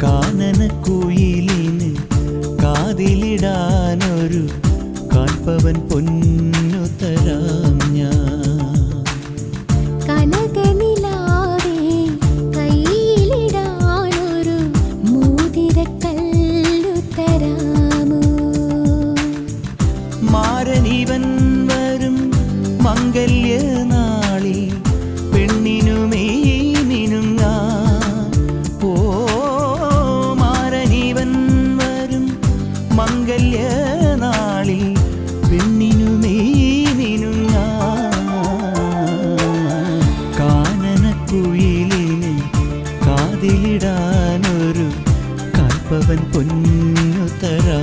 കാനനക്കുയിലിന് കാതിലിടാനൊരു കാൽപ്പവൻ പൊന്നു തരാം ഞാൻ. കനകനിലാവേ കയ്യിലിടാനൊരു മോതിരക്കല്ലു തരാമോ? മാരനിവൻ വരും മംഗല്യനാളിൽ പെണ്ണിനുമേ മിനുങ്ങാൻ. ഓ മാരനിവൻ വരും മംഗല്യനാളിൽ പെണ്ണിനുമേ മിനുങ്ങാൻ. കാനനക്കുയിലിന് കാതിലിടാനൊരു കാൽപ്പവൻ പൊന്നു തരാം.